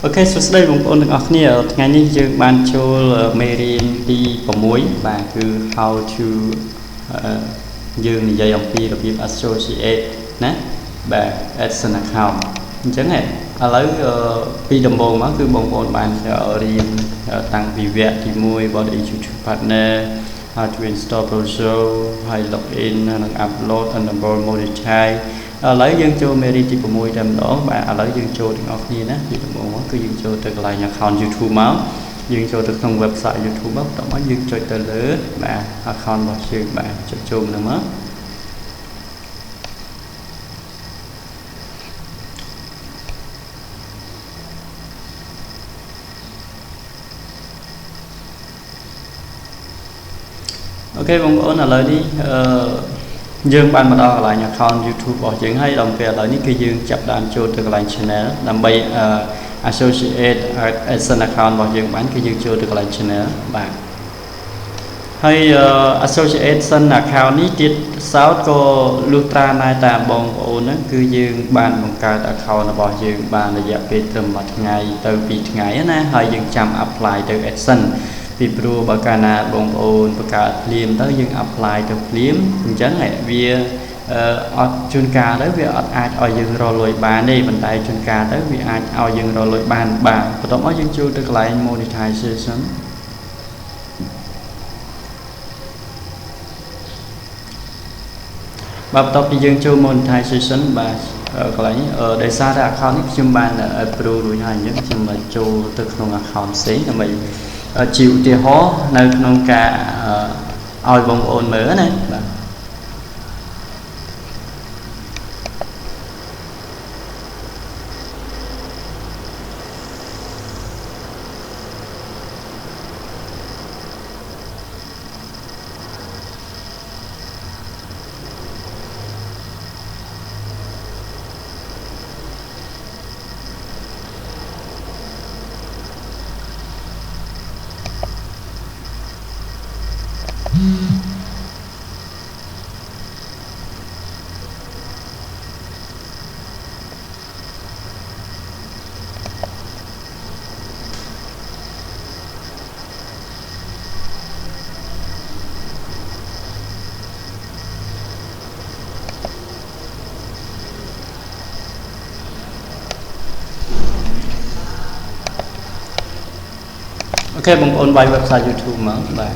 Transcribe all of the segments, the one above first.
Ok, số đây bóng ôn được học nhiều ngày nay dương ban cho Merin đi của muối và cứ how to dương dây ông pi được associate nè và action account chẳng hạn lấy pi đồng bộ mà cứ bóng ôn bàn ở đi tăng vì vẹt thì muối vào đây YouTube partner how to install browser hay login upload and monetize lấy dân cho Mary thì của môi đầm đó và lấy dân cho được học như nè thì đồng bộ cứ dân cho từ lại nhà account YouTube máu dân cho từ trong website YouTube đó đó dân cho từ lớn và account vào chuyện bạn cho chôm nữa mất. Ok bông ổn là lời đi dương ban mà đo lại nhà account YouTube bỏ chuyện hay đồng kề lại những cái dương chập đàn cho từ lại channel làm bay associate action account bỏ chuyện bán cái dương cho từ lại channel bạn hay association account ní tiết sáu cô lutra này ta bông ổn á cứ dương ban bằng cả account bỏ dương ban là dẹp về từ một ngày từ vị ngày á hay dương chăm apply từ action vì pro bà ca na bông ôn bà ca liêm tới dương apply từ liêm chẳng hạn vì chuyên ca tới vì ai ở dương rồi lôi bàn đi bàn tay chuyên ca tới vì ai ở dương rồi lôi bàn và tổng ở dương chu được lại monetization và tập đi dương chu monetization và có lẽ ở đây xa ra account chim bàn ở pro rồi hai những chim mà chu từក្នុងaccount xí là mình chịu thì hó nơi nông cả oi bông ôn mở này ok bông ôn bài website YouTube mở bài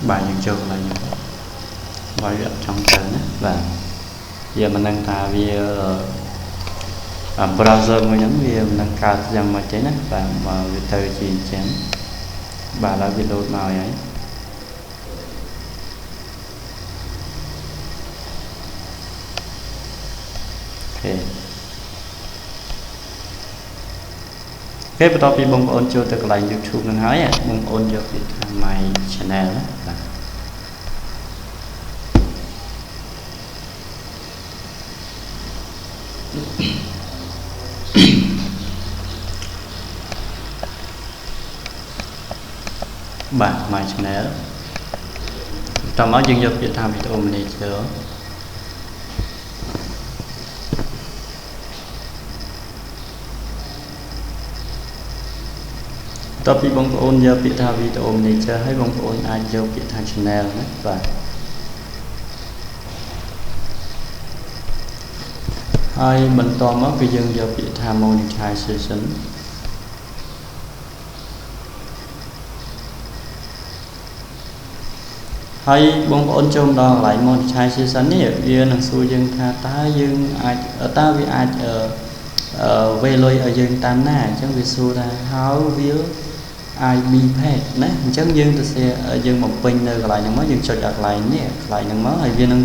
bài những trường là những bài viết trong trời và giờ mình đang thả vì browser mới nhấn vì mình đang cài dòng mà chế và mà từ chỉ chén bà đã bị lột màu ấy ok cái bắt đầu bị bông ôn cho từ lại YouTube nên hỏi bông ôn cho việc my channel đó bạn my channel trong đó dương dục Việt Nam video mình chưa tập đi bông ôn giờ Việt Nam video mình chưa hay bông ôn ai vô Việt Nam channel đấy và hai mình toàn mất cái dương giờ Việt Nam monetization hay bông ôn trong đó lại monetization này vì năng số dân tha ta dương ai ở ta vì ai về lôi ở dương tam na trong việc số là how will IB page ណាអញ្ចឹងយើងទៅយើងបំពេញនៅកន្លែងហ្នឹងមកយើងចុចដល់កន្លែងនេះកន្លែងហ្នឹងមកហើយវានឹង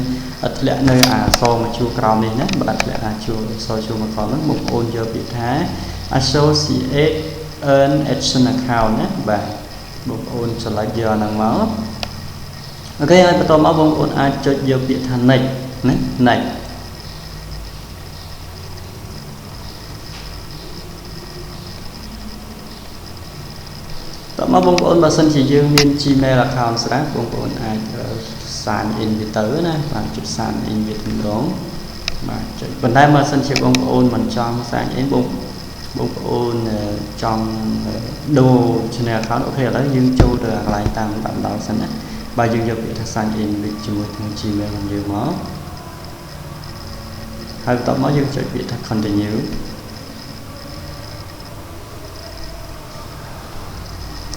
ធ្លាក់នៅអក្សរមួយជួរក្រោមនេះណាបើធ្លាក់អាជួរអក្សរជួរមកក្រោមហ្នឹងបងប្អូនយកពាក្យថា associate earn action account ណាបាទបងប្អូន select យកហ្នឹងមកអូខេហើយបន្តមកបងប្អូនអាចចុចយកពាក្យថា next ណា next តោះមកបងប្អូនបើសិនជាយើងមាន Gmail account ស្រាប់បងប្អូនអាច sign in វាទៅណាបាទចុច sign in វាទៅម្ដងបាទចុចប៉ុន្តែបើសិនជាបងប្អូនមិនចង់ sign in បងប្អូនចង់ដូរ Gmail account អូខេឥឡូវយើងចូលទៅកន្លែងតាមបណ្ដោយសិនណាបាទយើងយកពាក្យថា sign in វាជាមួយនឹង Gmail របស់យើងមកហើយបន្ទាប់មកយើងចុចពាក្យថា continue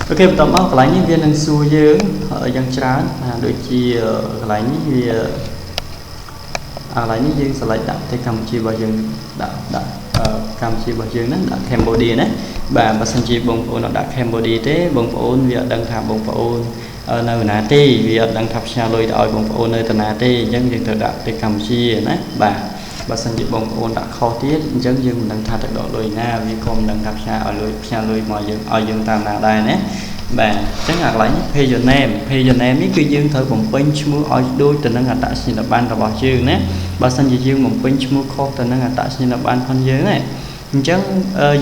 អូខេបន្តមកកន្លែងនេះវានឹងសួរយើងយ៉ាងច្រើនដូចជាកន្លែងនេះវាកន្លែងនេះយើង select ដាក់ប្រទេសកម្ពុជារបស់យើងដាក់កម្ពុជារបស់យើងហ្នឹងដាក់ Cambodia ណាបាទបើសិនជាបងប្អូនអត់ដាក់ Cambodia ទេបងប្អូនវាអត់ដឹងថាបងប្អូននៅណាទេវាអត់ដឹងថាផ្ញើលុយទៅឲ្យបងប្អូននៅតាណាទេអញ្ចឹងយើងត្រូវដាក់ប្រទេសកម្ពុជាណាបាទបើសិនជាបងប្អូនដាក់ខុសទៀតអញ្ចឹងយើងមិនដឹងថាទៅដកលុយណាវាក៏មិនដឹងថាផ្ញើលុយមកយើងឲ្យយើងតាមណាដែរណាបាទអញ្ចឹងអាកន្លែង page your name នេះគឺយើងត្រូវបំពេញឈ្មោះឲ្យដូចទៅនឹងអត្តសញ្ញាណប័ណ្ណរបស់យើងណាបើសិនជាយើងបំពេញឈ្មោះខុសទៅនឹងអត្តសញ្ញាណប័ណ្ណផងយើងណាអញ្ចឹង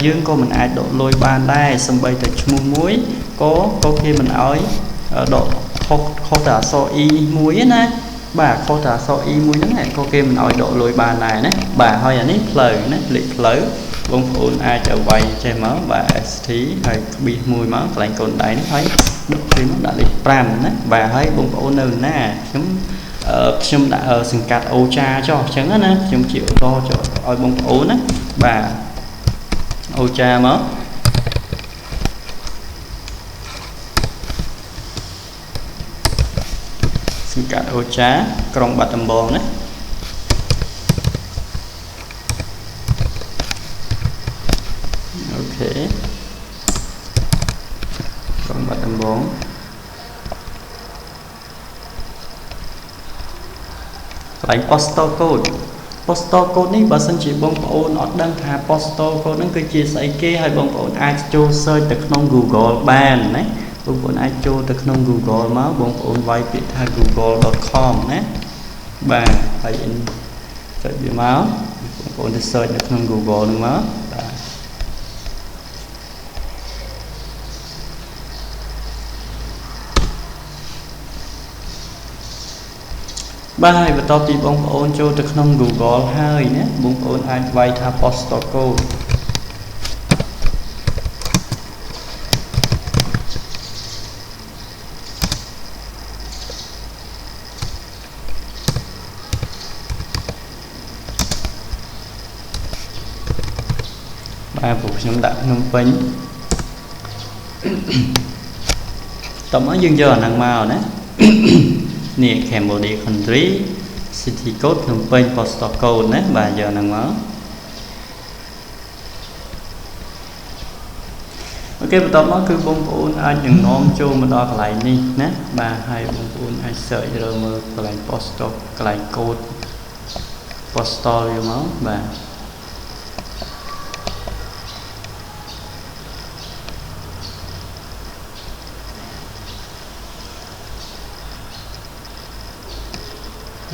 យើងក៏មិនអាចដកលុយបានដែរសម្បីតែឈ្មោះមួយក៏គេមិនឲ្យដកខុសតែអក្សរ E មួយណាបាទខុសតែអក្សរ E មួយហ្នឹងក៏គេមិនឲ្យដកលុយបានដែរណាបាទហើយអានេះផ្លូវណាលេខផ្លូវបងប្អូនអាចទៅវាយចេះមកបាទ ST ហើយក្បៀសមួយមកកន្លែងកូនដៃនេះហើយដកព្រីមកដាក់លេខ5ណាបាទហើយបងប្អូននៅណាខ្ញុំដាក់សង្កាត់អូចាចុះអញ្ចឹងណាខ្ញុំជាឧទាហរណ៍ចុះឲ្យបងប្អូនណាបាទអូចាមកសង្កាត់អូចាក្រុងបាត់ដំបងណាអូខេក្រុងបាត់ដំបងកន្លែង postal code នេះបើសិនជាបងប្អូនអត់ដឹងថា postal code ហ្នឹងគឺជាស្អីគេហើយបងប្អូនអាចចូល search ទៅក្នុង Google បានណាបងប្អូនអាចចូលទៅក្នុង Google មកបងប្អូនវាយពាក្យថា google.com ណាបាទហើយចុចវាមកបងប្អូនទៅ search នៅក្នុង Google ហ្នឹងមកបាទហើយបន្ទាប់ពីបងប្អូនចូលទៅក្នុង Google ហើយណាបងប្អូនអាចវាយថា postal code បាទពួកខ្ញុំដាក់ភ្នំពេញតោះមកយើងយកអាហ្នឹងមកណានេះ Cambodia country city code ភ្នំពេញ postal code ណាបាទយកហ្នឹងមកអូខេបន្ទាប់មកគឺបងប្អូនអាចនឹងនាំចូលមកដល់កន្លែងនេះណាបាទហើយបងប្អូនអាច search រើមើលកន្លែង postal កន្លែង code postal វាមកបាទ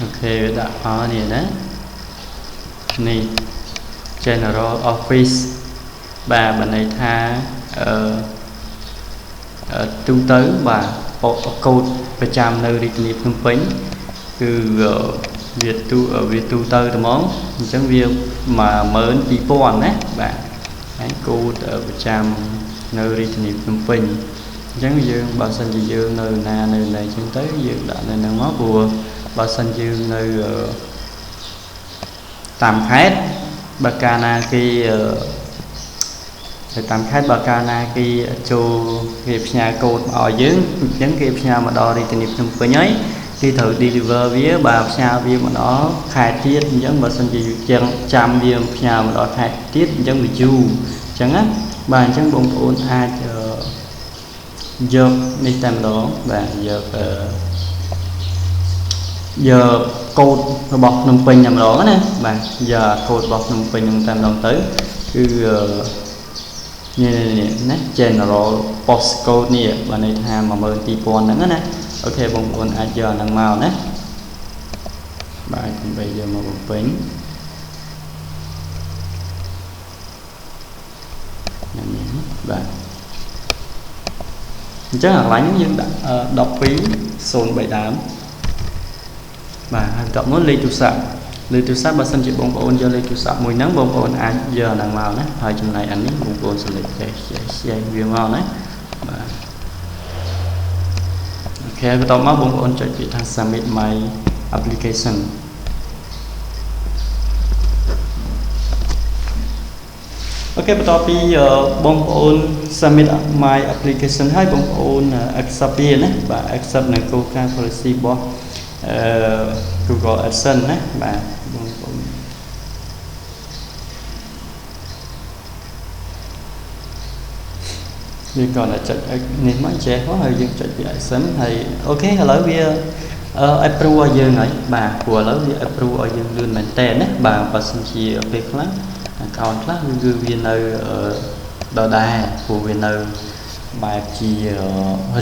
អូខេវាដាក់មកនេះណានេះ General Office បាទបានន័យថាទូទៅបាទកូដប្រចាំនៅរាជធានីភ្នំពេញគឺវាទូទៅត្មងអញ្ចឹងវា12000ណាបាទហើយកូដប្រចាំនៅរាជធានីភ្នំពេញអញ្ចឹងយើងបើសិនជាយើងនៅណាអញ្ចឹងទៅយើងដាក់នៅហ្នឹងមកព្រោះបើសិនយើងនៅតាមខេត្តបើកាលណាគេទៅតាមខេត្តបើកាលណាគេចូលគេផ្ញើកូដមកឲ្យយើងអញ្ចឹងគេផ្ញើមកដល់រាជធានីភ្នំពេញហើយគេត្រូវ deliver វាបើផ្ញើវាមកដល់ខេត្តទៀតអញ្ចឹងបើសិនជាយើងចាំវាផ្ញើមកដល់ខេត្តទៀតអញ្ចឹងវាយូរអញ្ចឹងណាបាទអញ្ចឹងបងប្អូនអាច យកនេះតែម្ដងបាទយកកូដរបស់ភ្នំពេញតែម្ដងណាបាទយកកូដរបស់ភ្នំពេញតែម្ដងទៅគឺនេះណា general postcode នេះបានន័យថា 12000 ហ្នឹងណាអូខេបងប្អូនអាចយកអាហ្នឹងមកណាបាទដើម្បីយកមកបំពេញនេះបាទអញ្ចឹងអាកន្លែងនេះយើងដាក់1203ដើមបាទហើយបន្ទាប់មកលេខទូរស័ព្ទបើសិនជាបងប្អូនយកលេខទូរស័ព្ទមួយហ្នឹងបងប្អូនអាចយកអាហ្នឹងមកណាហើយចំណែកអានេះបងប្អូន select ចេះវាមកណាបាទអូខេបន្ទាប់មកបងប្អូនចុចពាក្យថា submit my application អូខេបន្ទាប់ពីបងប្អូន submit my application ហើយបងប្អូន accept វាណាបាទ accept នៅគោលការណ៍ policy របស់Google AdSense ណាបាទបងប្អូនយើងក៏តែចុចនេះមកចេះមកហើយយើងចុចពី AdSense ហើយអូខេឥឡូវវា approve ឲ្យយើងហើយបាទព្រោះឥឡូវវា approve ឲ្យយើងលឿនមែនតើណាបាទបើសិនជាពេលខ្លះ account ខ្លះគឺវានៅដដែលព្រោះវានៅបែបជា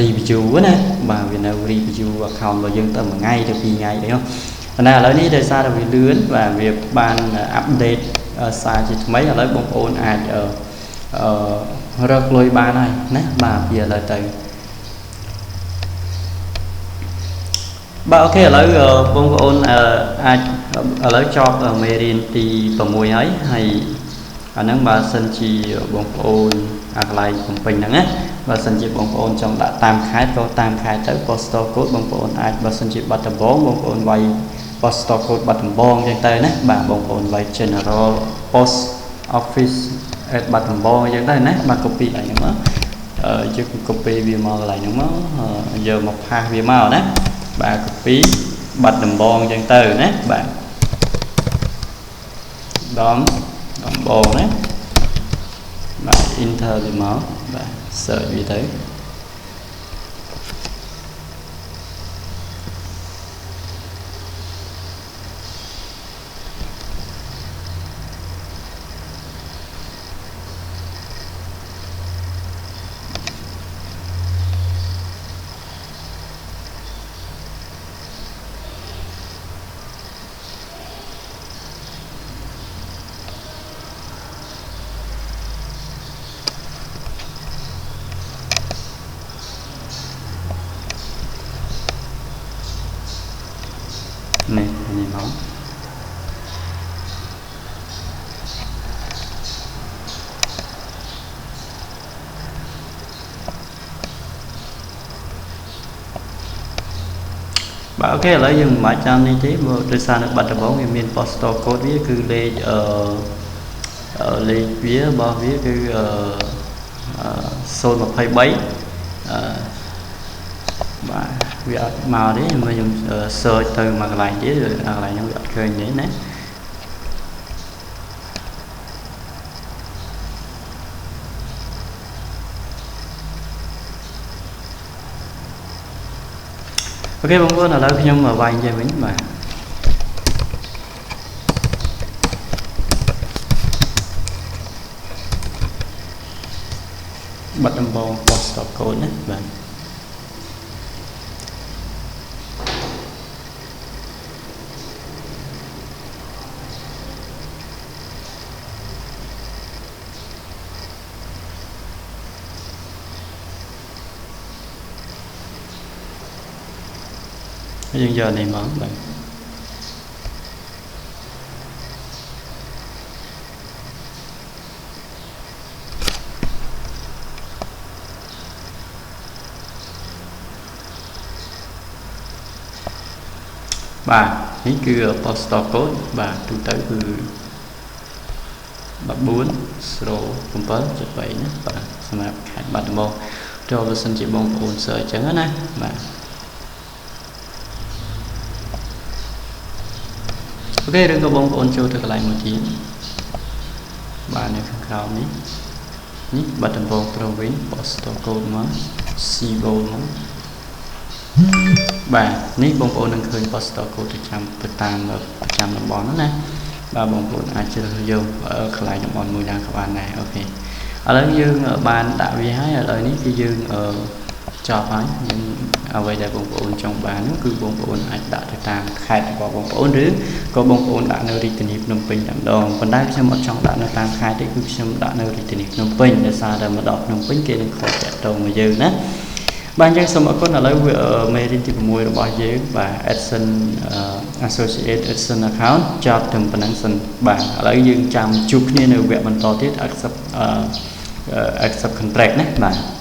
review ណាបាទវានៅ review account របស់យើងទៅ1ថ្ងៃទៅ2ថ្ងៃអីហ្នឹងប៉ុន្តែឥឡូវនេះដោយសារតែវាលឿនបាទវាបាន update សារជាថ្មីឥឡូវបងប្អូនអាចរកលុយបានហើយណាបាទវាឥឡូវទៅបាទអូខេឥឡូវបងប្អូនអាចឥឡូវចប់មេរៀនទី6ហើយអាហ្នឹងបើសិនជាបងប្អូនអាកន្លែងភ្នំពេញហ្នឹងណាបើសិនជាបងប្អូនចង់ដាក់តាមខេត្តក៏តាមខេត្តទៅ postal code បងប្អូនអាចបើសិនជាបាត់ដំបងបងប្អូនវាយ postal code បាត់ដំបងអញ្ចឹងទៅណាបាទបងប្អូនវាយ general post office បាត់ដំបងអញ្ចឹងទៅណាបាទ copy កន្លែងហ្នឹងមកយើង copy វាមកកន្លែងហ្នឹងមកយកមកផាសវាមកណាបាទ copy បាត់ដំបងអញ្ចឹងទៅណាបាទដំបងណាបាទ enter វាមកបាទ search វាទៅនេះមក បាទអូខេឥឡូវយើងមិនបាច់ចាំនេះទេព្រោះដោយសារនៅបាត់ដំបងវាមាន postal code វាគឺលេខលេខវារបស់វាគឺ023បាទវាអត់មកទេខ្ញុំ search ទៅមកកន្លែងទៀតកន្លែងហ្នឹងវាអត់ឃើញទេណាអូខេបងប្អូនឥឡូវខ្ញុំវាយចេះវិញបាទបាត់ដំបង postal code ណាបាទយើងយកនេះមកបាទបាទនេះគឺ postal code បាទទូទៅគឺ 1407.3 ណាបាទសម្រាប់ខេត្តបាត់ដំបងចូលបើសិនជាបងប្អូន search អញ្ចឹងណាបាទអូខេឬក៏បងប្អូនចូលទៅកន្លែងមួយទៀតបាទនៅខាងក្រោមនេះបាត់ដំបង province postal code មក Sivo បាទនេះបងប្អូននឹងឃើញ postal code ទៅចាំទៅតាមប្រចាំតំបន់ណាបាទបងប្អូនអាចជ្រើសយកកន្លែងតំបន់មួយណាក៏បានដែរអូខេឥឡូវយើងបានដាក់វាហើយឥឡូវនេះគឺយើងចប់ហើយយើងអ្វីដែលបងប្អូនចង់បាននោះគឺបងប្អូនអាចដាក់ទៅតាមខេត្តរបស់បងប្អូនឬក៏បងប្អូនដាក់នៅរាជធានីភ្នំពេញតែម្ដងប៉ុន្តែខ្ញុំអត់ចង់ដាក់នៅតាមខេត្តទេគឺខ្ញុំដាក់នៅរាជធានីភ្នំពេញដោយសារតែមកដល់ភ្នំពេញគេនឹងខកតាក់ទងមកយើងណាបាទយើងសូមអរគុណឥឡូវមេរៀនទី6របស់យើងបាទ Adson Associate Adson Account ចប់ត្រឹមប៉ុណ្ណឹងសិនបាទឥឡូវយើងចាំជួបគ្នានៅវគ្គបន្តទៀត accept contract ណាបាទ